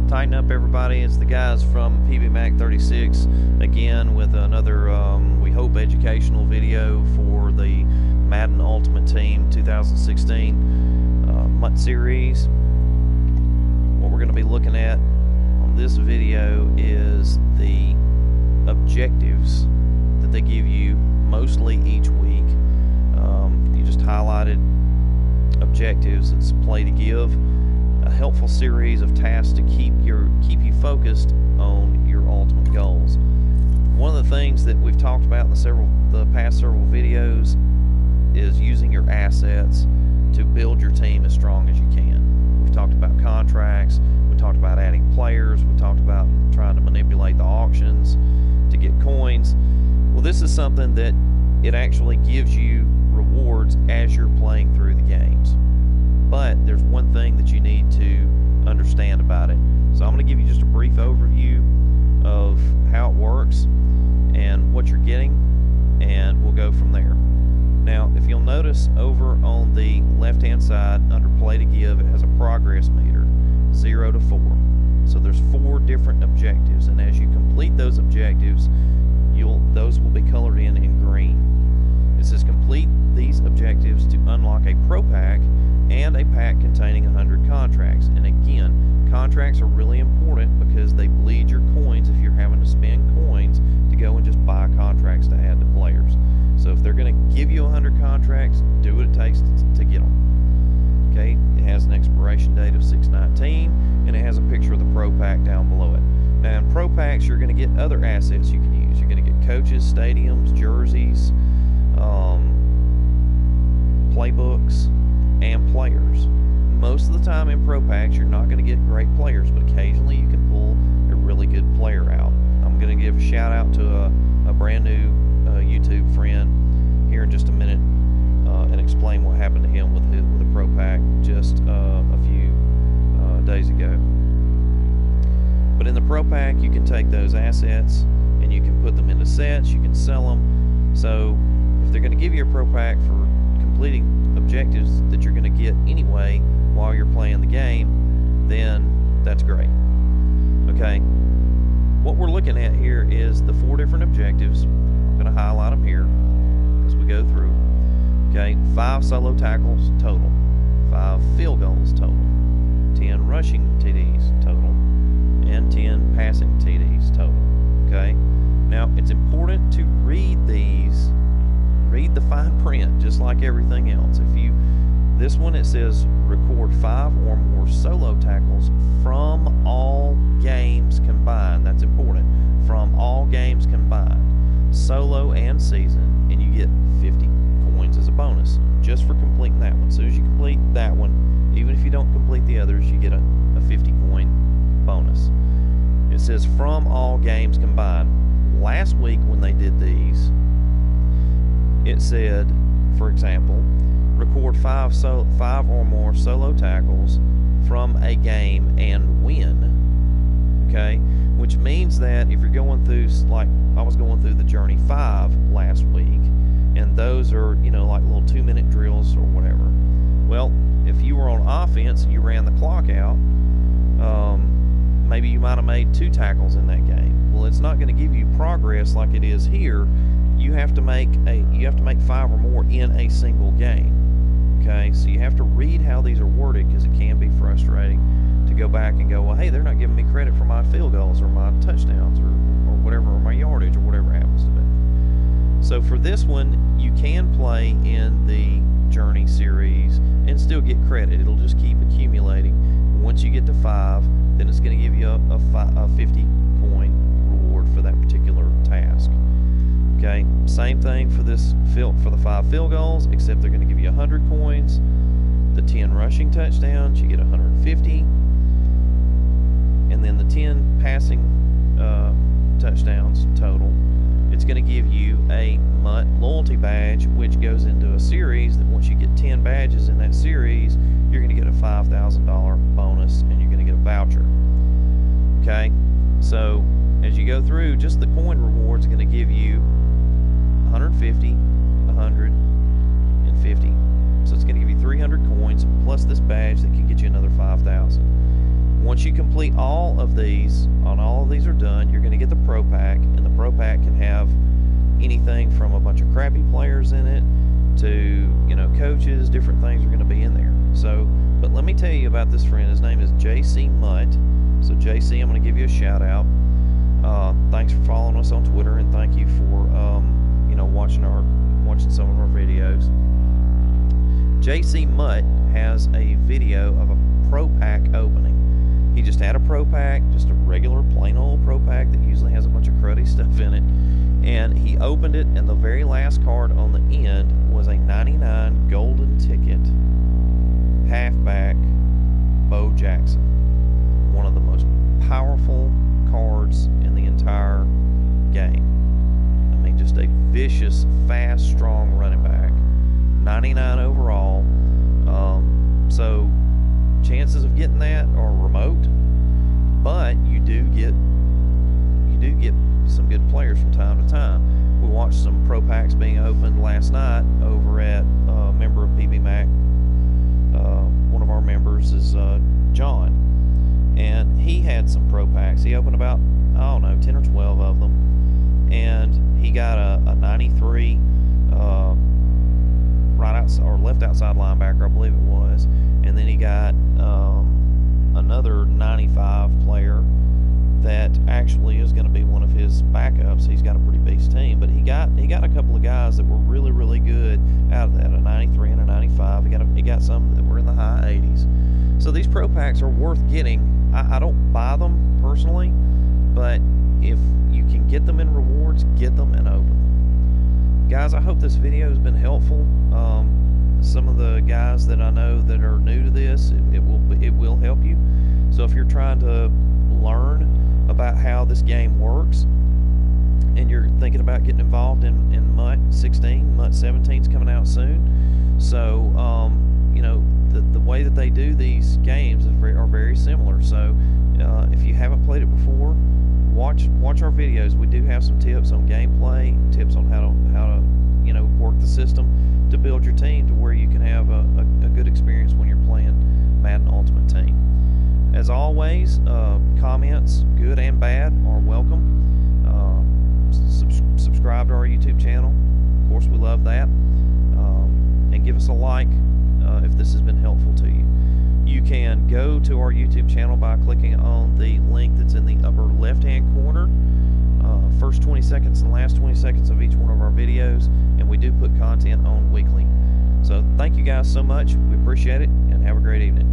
Tighten up, everybody. It's the guys from PBMac 36 again with another, we hope, educational video for the Madden Ultimate Team 2016 MUT series. What we're going to be looking at on this video is the objectives that they give you mostly each week. You just highlighted objectives. It's play to give. A helpful series of tasks to keep you focused on your ultimate goals. One of the things that we've talked about in the past several videos is using your assets to build your team as strong as you can. We've talked about contracts, we talked about adding players, we talked about trying to manipulate the auctions to get coins. Well, this is something that it actually gives you rewards as you're playing through the games. But there's one thing that you need to understand about it. So I'm going to give you just a brief overview of how it works and what you're getting, and we'll go from there. Now, if you'll notice over on the left-hand side under Play to Give, it has a progress meter, 0 to 4. So there's 4 different objectives, and as you complete those objectives, those will be colored in green. It says complete these objectives to unlock a Pro Pack and a pack containing 100 contracts. And again, contracts are really important because they bleed your coins if you're having to spend coins to go and just buy contracts to add to players. So if they're going to give you 100 contracts, do what it takes to get them. Okay, it has an expiration date of 6/19, and it has a picture of the Pro Pack down below it. Now in Pro Packs, you're going to get other assets you can use. You're going to get coaches, stadiums, jerseys, playbooks, and players. Most of the time in Pro Packs, you're not going to get great players, but occasionally you can pull a really good player out. I'm going to give a shout out to a brand new YouTube friend here in just a minute and explain what happened to him with a Pro Pack just a few days ago. But in the Pro Pack, you can take those assets and you can put them into sets, you can sell them. So if they're going to give you a Pro Pack for completing objectives that you're going to get anyway while you're playing the game, then that's great. Okay, what we're looking at here is the 4 different objectives. I'm going to highlight them here as we go through. Okay, 5 solo tackles total, 5 field goals total, 10 rushing TDs total, and 10 passing TDs total. Okay, now it's important to read these. Read the fine print just like everything else. This one, it says record 5 or more solo tackles from all games combined. That's important. From all games combined, solo and season, and you get 50 coins as a bonus just for completing that one. As soon as you complete that one, even if you don't complete the others, you get a 50 coin bonus. It says from all games combined. Last week when they did these, it said, for example, record 5 or more solo tackles from a game and win. Okay, which means that if you're going through, like I was going through the Journey 5 last week, and those are, like little 2-minute drills or whatever. Well, if you were on offense and you ran the clock out, maybe you might have made 2 tackles in that game. Well, it's not going to give you progress like it is here. You have to make 5 or more in a single game. Okay, so you have to read how these are worded because it can be frustrating to go back and go, well, hey, they're not giving me credit for my field goals or my touchdowns or whatever, or my yardage or whatever it happens to be. So for this one, you can play in the Journey series and still get credit. It'll just keep accumulating. Once you get to 5, then it's going to give you a 50 coin reward for that particular task. Okay, same thing for the 5 field goals, except they're going to give you 100 coins. The 10 rushing touchdowns, you get 150, and then the 10 passing touchdowns total. It's going to give you a MUT loyalty badge, which goes into a series that once you get 10 badges in that series, you're going to get a $5,000 bonus, and you're going to get a voucher. Okay, so as you go through, just the coin rewards are going to give you 150, 100, and 50. So it's going to give you 300 coins plus this badge that can get you another 5,000. Once you complete all of these, and all of these are done, you're going to get the Pro Pack, and the Pro Pack can have anything from a bunch of crappy players in it to, coaches. Different things are going to be in there. So, but let me tell you about this friend. His name is JC Mutt. So JC, I'm going to give you a shout out. Thanks for following us on Twitter, and thank you for watching some of our videos. JC Mutt has a video of a Pro Pack opening. He just had a Pro Pack, just a regular plain old Pro Pack that usually has a bunch of cruddy stuff in it, and he opened it, and the very last card on the end was a 99 golden ticket halfback Bo Jackson, one of the most powerful cards in the entire game. I mean, just a vicious, fast, strong running back. 99 overall. So chances of getting that are remote, but you do get some good players from time to time. We watched some Pro Packs being opened last night over at a member of PB One of our members is John, and he had some Pro Packs. He opened about, 10 or 12 of them, and he got a 93 right outside or left outside linebacker, I believe it was, and then he got another 95 player that actually is going to be one of his backups. He's got a pretty beast team, but he got a couple of guys that were really, really good out of that, a 93 and a 95. He got some that were in the high 80s. So these Pro Packs are worth getting. I don't buy them personally, but if you can get them in rewards, get them and open them. Guys, I hope this video has been helpful. Some of the guys that I know that are new to this, it will help you. So if you're trying to learn about how this game works, and you're thinking about getting involved in MUT 16, MUT 17 is coming out soon. So the way that they do these games are very similar. So if you haven't played it before, watch our videos. We do have some tips on gameplay, tips on how to work the system to build your team to where you can have a good experience when you're playing Madden Ultimate Team. As always, comments, good and bad, are welcome. Subscribe to our YouTube channel. Of course, we love that. And give us a like if this has been helpful to you. You can go to our YouTube channel by clicking on the link that's in the upper left-hand corner. First 20 seconds and last 20 seconds of each one of our videos, and we do put content on weekly. So thank you guys so much. We appreciate it, and have a great evening.